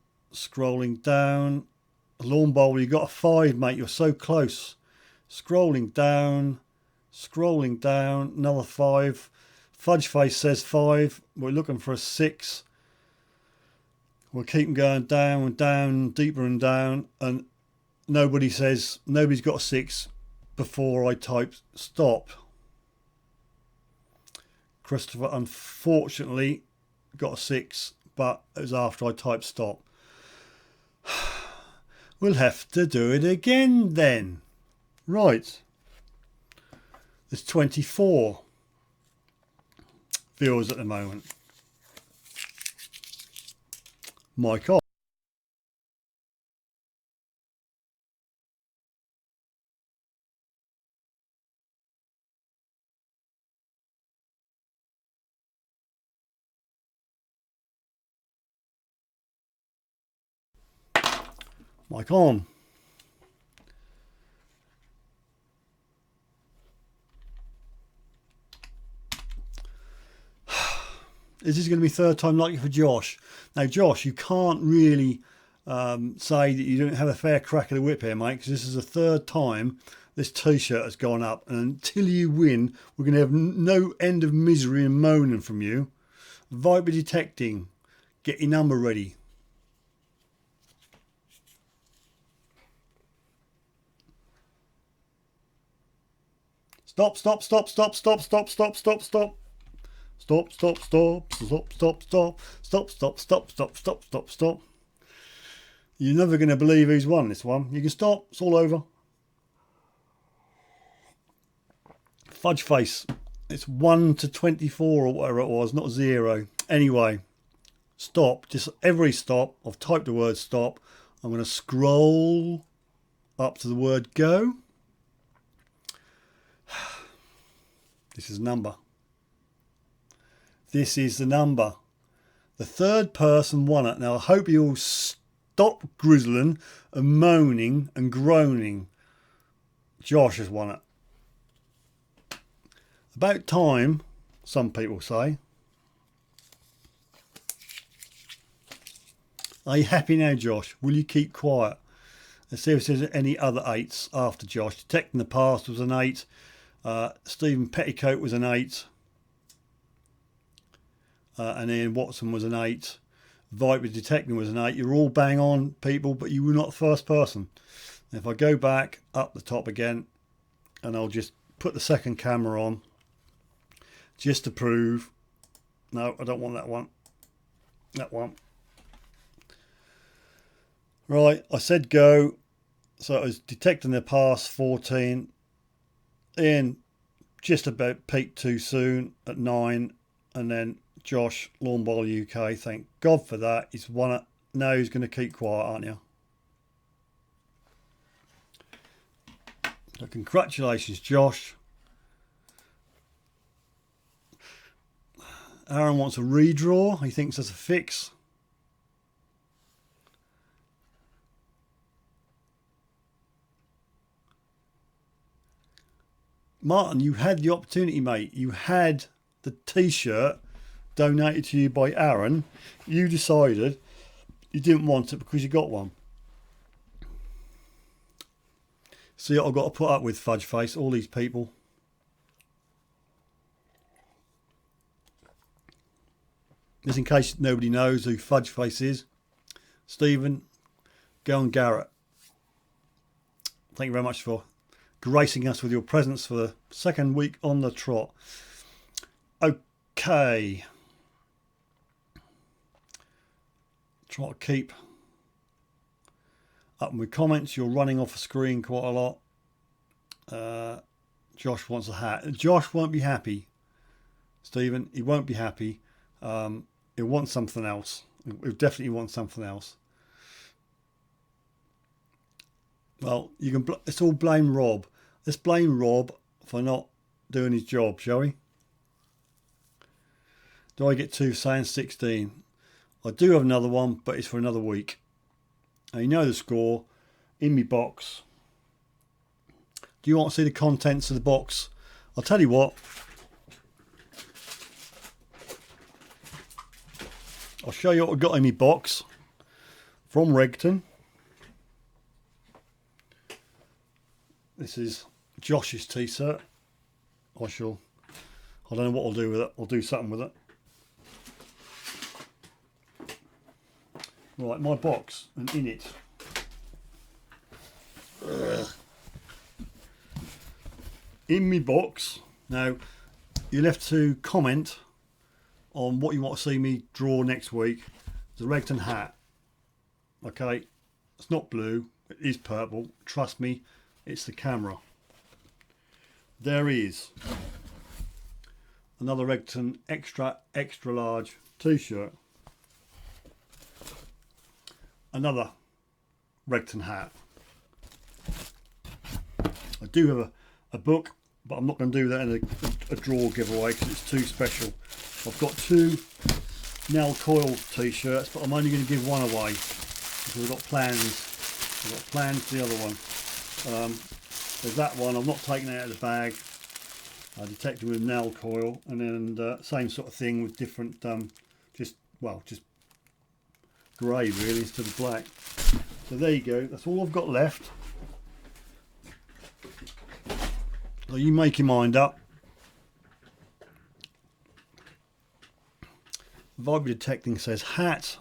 Lawn Bowl, you got a 5, mate. You're so close. Scrolling down. Another 5. Fudge Face says 5. We're looking for a 6. We'll keep going down and down, deeper and down, and nobody's got a 6 before I type stop. Christopher unfortunately got a 6, but it was after I typed stop. We'll have to do it again then. Right. There's 24 viewers at the moment. Mic off. Mic on. Is this going to be third time lucky for Josh? Now, Josh, you can't really say that you don't have a fair crack of the whip here, mate, because this is the third time this t-shirt has gone up. And until you win, we're going to have no end of misery and moaning from you. Viper detecting. Get your number ready. Stop. Stop. You're never going to believe who's won this one. You can stop. It's all over. Fudge Face. It's 1 to 24 or whatever it was, not 0. Anyway, stop. Just every stop. I've typed the word stop. I'm going to scroll up to the word go. This is number. This is the number. The third person won it. Now I hope you all stop grizzling and moaning and groaning. Josh has won it. About time, some people say. Are you happy now, Josh? Will you keep quiet? Let's see if there's any other 8s after Josh. Detecting the Past was an 8. Stephen Petticoat was an 8. And Ian Watson was an 8. Viper Detecting was an 8. You're all bang on, people, but you were not the first person. And if I go back up the top again, and I'll just put the second camera on, just to prove. No, I don't want that one. That one. Right, I said go. So it was Detecting the Past 14. Ian just about peaked too soon at 9. And then Josh, Lawn Bowl UK, thank God for that. He's won it. Now he's going to keep quiet, aren't you? So congratulations, Josh. Aaron wants a redraw. He thinks that's a fix. Martin, you had the opportunity, mate. You had the t-shirt donated to you by Aaron. You decided you didn't want it because you got one. See what I've got to put up with, Fudge Face, all these people. Just in case nobody knows who Fudge Face is, Stephen, go and Garrett. Thank you very much for gracing us with your presence for the second week on the trot. Okay. Try to keep up with comments. You're running off the screen quite a lot. Josh wants a hat. Josh won't be happy, Stephen. He won't be happy. He'll want something else. We definitely want something else. Well, you can. Let's all blame Rob. Let's blame Rob for not doing his job, shall we? Do I get 2 saying 16? I do have another one, but it's for another week. Now you know the score in my box. Do you want to see the contents of the box? I'll tell you what. I'll show you what we've got in my box from Regton. This is Josh's t-shirt. I don't know what I'll do with it. I'll do something with it. Right, my box, and in it. In my box. Now, you'll have to comment on what you want to see me draw next week. It's a Regton hat. Okay, it's not blue, it is purple. Trust me, it's the camera. There is another Regton extra large t-shirt. Another Regton hat. I do have a book, but I'm not going to do that in a draw giveaway because it's too special. I've got 2 Nell Coyle t-shirts, but I'm only going to give one away because I've got plans. I've got plans for the other one. There's that one. I'm not taking it out of the bag. I detected with Nell Coyle, and then same sort of thing with different, just grey really instead of black. So there you go. That's all I've got left. So you make your mind up. Vibe detecting says hat.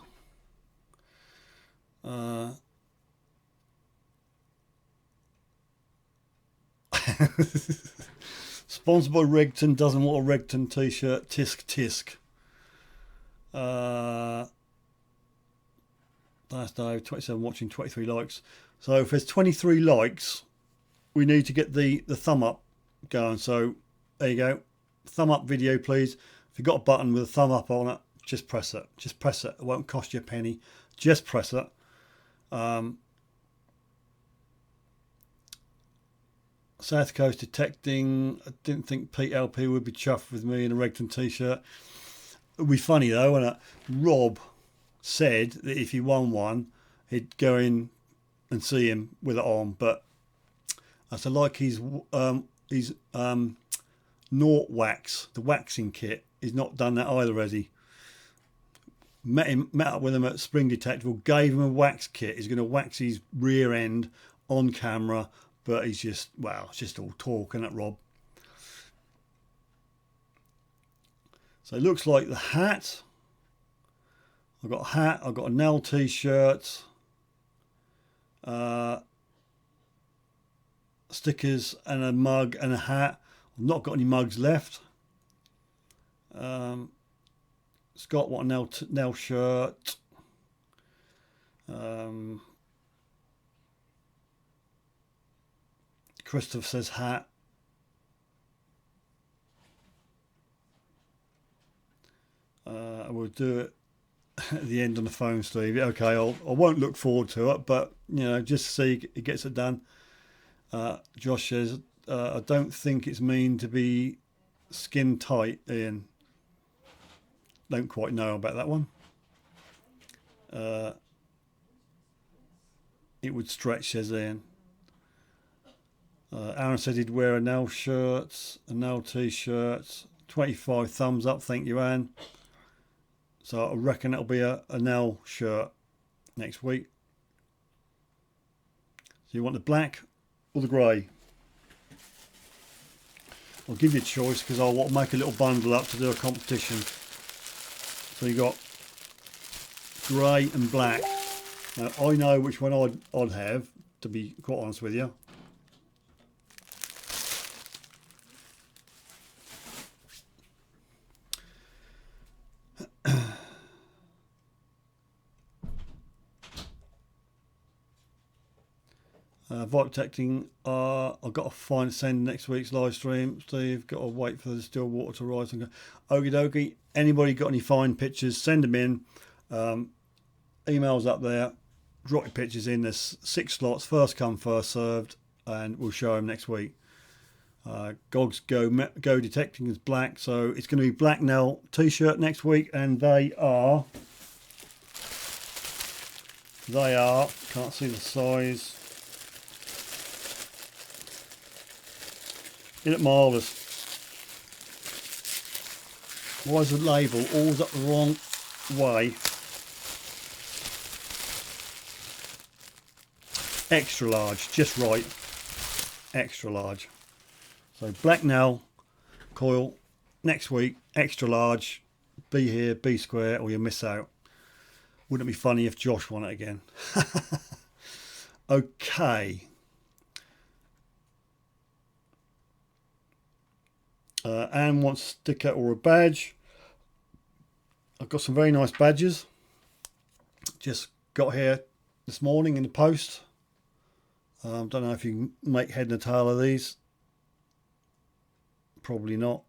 Sponsored by Regton, doesn't want a Regton t-shirt. Tisk tisk. Last day 27 watching, 23 likes. So if there's 23 likes, we need to get the thumb up going. So there you go. Thumb up video, please. If you've got a button with a thumb up on it, just press it. Just press it. It won't cost you a penny. Just press it. South Coast detecting. I didn't think Pete LP would be chuffed with me in a Regton t-shirt. It would be funny though, wouldn't it? Rob said that if he won one, he'd go in and see him with it on. But I said, like his Nort wax, the waxing kit, he's not done that either, has he? Met up with him at Spring Detectable, gave him a wax kit. He's going to wax his rear end on camera, but he's just, well, it's just all talk, isn't it, Rob? So it looks like the hat. I've got a hat, I've got a Nell t-shirt, stickers and a mug and a hat. I've not got any mugs left. Scott, what a Nell shirt. Christopher says hat. We'll do it at the end on the phone, Steve. Okay, I won't look forward to it, but you know, just to see it gets it done. Josh says, I don't think it's mean to be skin tight, Ian. Don't quite know about that one. It would stretch, says Ian. Aaron said he'd wear a Nell shirt, a Nell t-shirt. 25 thumbs up, thank you, Anne. So I reckon it'll be a Nell shirt next week. So you want the black or the grey? I'll give you a choice because I want to make a little bundle up to do a competition. So you got grey and black. Now I know which one I'd have, to be quite honest with you. Vibe detecting, I've got to find send next week's live stream. Steve, got to wait for the still water to rise and go. Okie dokie. Anybody got any fine pictures? Send them in. Emails up there. Drop your pictures in. There's 6 slots, first come, first served, and we'll show them next week. Gogs Go Detecting is black, so it's going to be Black Nell t-shirt next week, and they are, can't see the size. Isn't it marvellous? Why is the label always up the wrong way? Extra large, just right. Extra large. So Black Nell coil next week, extra large. Be here, be square, or you miss out. Wouldn't it be funny if Josh won it again? Okay. Anne wants a sticker or a badge. I've got some very nice badges. Just got here this morning in the post. Don't know if you can make head and tail of these. Probably not.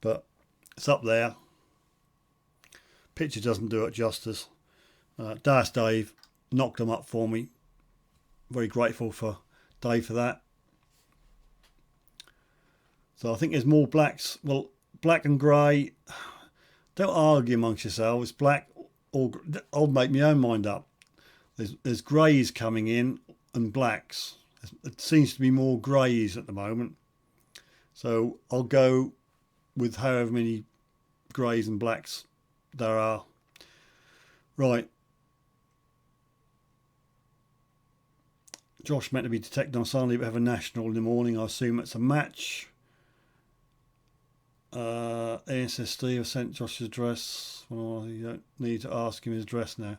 But it's up there. Picture doesn't do it justice. Dash Dave knocked them up for me. Very grateful for Dave for that. So I think there's more blacks. Well, black and grey. Don't argue amongst yourselves. Black or I'll make my own mind up. There's greys coming in and blacks. It seems to be more greys at the moment. So I'll go with however many greys and blacks there are. Right. Josh meant to be detected on Sunday, but have a national in the morning. I assume it's a match. ASSD, I've sent Josh's address. Well, you don't need to ask him his address now.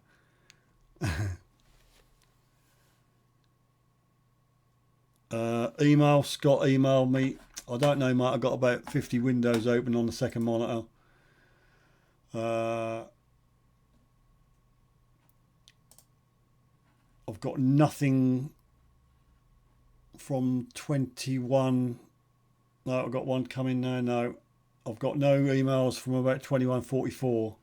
Email, Scott emailed me. I don't know, mate. I've got about 50 windows open on the second monitor. I've got nothing from 21. No, I've got one coming now. No, I've got no emails from about 21:44.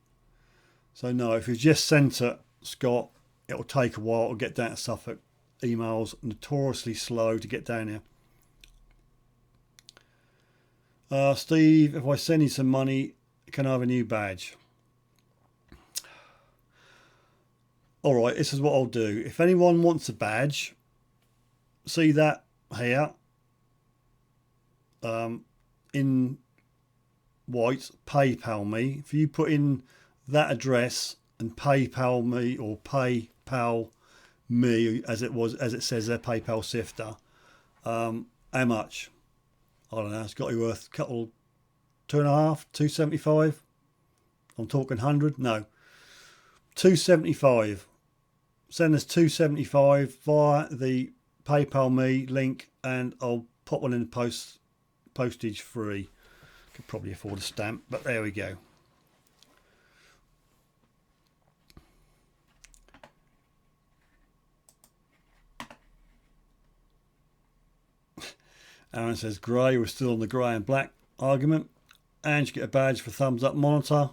So no, if you just sent it, Scott, it'll take a while to get down to Suffolk. Emails notoriously slow to get down here. Steve, if I send you some money, can I have a new badge? Alright, this is what I'll do. If anyone wants a badge, see that here in white, PayPal me. If you put in that address and PayPal me, or PayPal me as it says there, PayPal Sifter, how much? I don't know, it's got to be worth a couple, 2.5, 275. I'm talking 100. No, 275. Send us 275 via the PayPal me link, and I'll pop one in the postage free. Could probably afford a stamp, but there we go. Aaron says grey. We're still on the grey and black argument. And you get a badge for thumbs up monitor.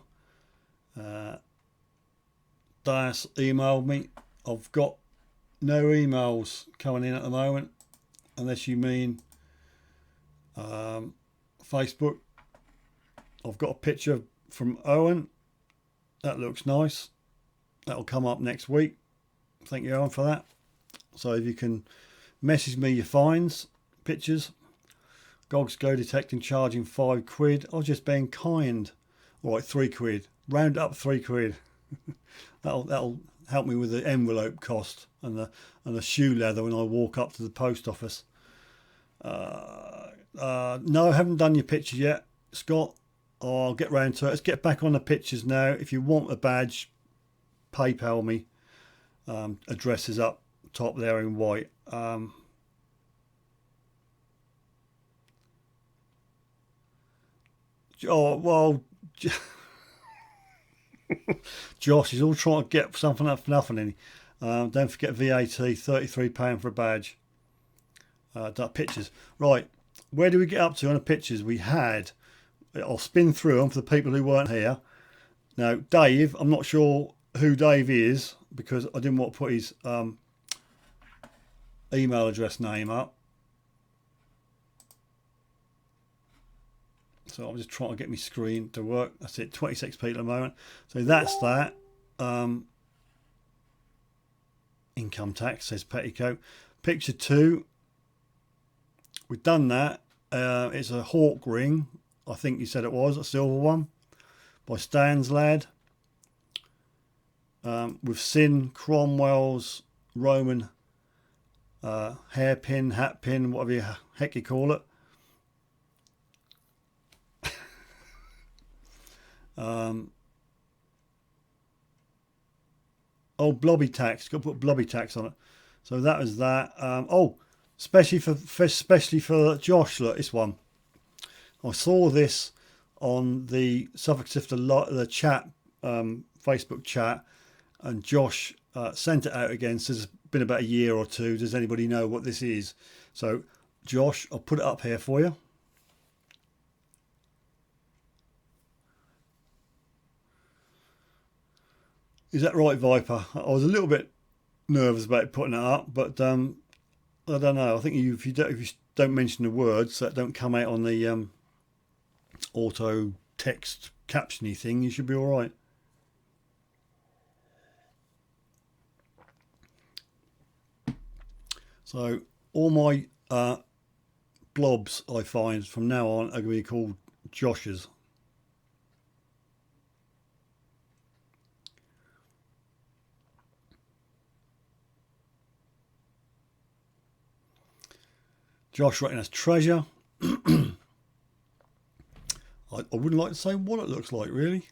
Dias emailed me. I've got no emails coming in at the moment, unless you mean Facebook. I've got a picture from Owen. That looks nice. That'll come up next week. Thank you, Owen, for that. So if you can message me your finds, pictures. Gogs Go Detecting charging £5. I was just being kind. All right, £3. Round up £3. that'll help me with the envelope cost and the shoe leather when I walk up to the post office. No, I haven't done your picture yet, Scott. I'll get round to it. Let's get back on the pictures now. If you want a badge, PayPal me. Address is up top there in white. Oh, well, Josh is all trying to get something up for nothing. Don't forget VAT, £33 for a badge. Pictures. Right, where do we get up to on the pictures? We had, I'll spin through them for the people who weren't here. Now, Dave, I'm not sure who Dave is because I didn't want to put his email address name up. So I'm just trying to get my screen to work. That's it, 26p at the moment. So that's that. Income tax, says Petticoat. Picture 2. We've done that. It's a hawk ring. I think you said it was a silver one. By Stan's Lad. We've seen Cromwell's Roman hairpin, hat pin, whatever the heck you call it. Oh, blobby tax. Got to put blobby tax on it. So that was that. Oh, especially for Josh. Look, this one. I saw this on the Suffolk Sifter the chat, Facebook chat, and Josh sent it out again. Says it's been about a year or two. Does anybody know what this is? So, Josh, I'll put it up here for you. Is that right, Viper? I was a little bit nervous about putting it up, but I don't know. I think if you don't mention the words that don't come out on the auto text captiony thing, you should be all right. So all my blobs I find from now on are going to be called Josh's. Josh writing as treasure. I wouldn't like to say what it looks like, really.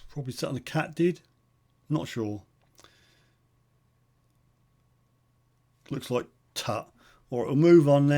Probably something the cat did. Not sure. Looks like tut. Or it'll move on now.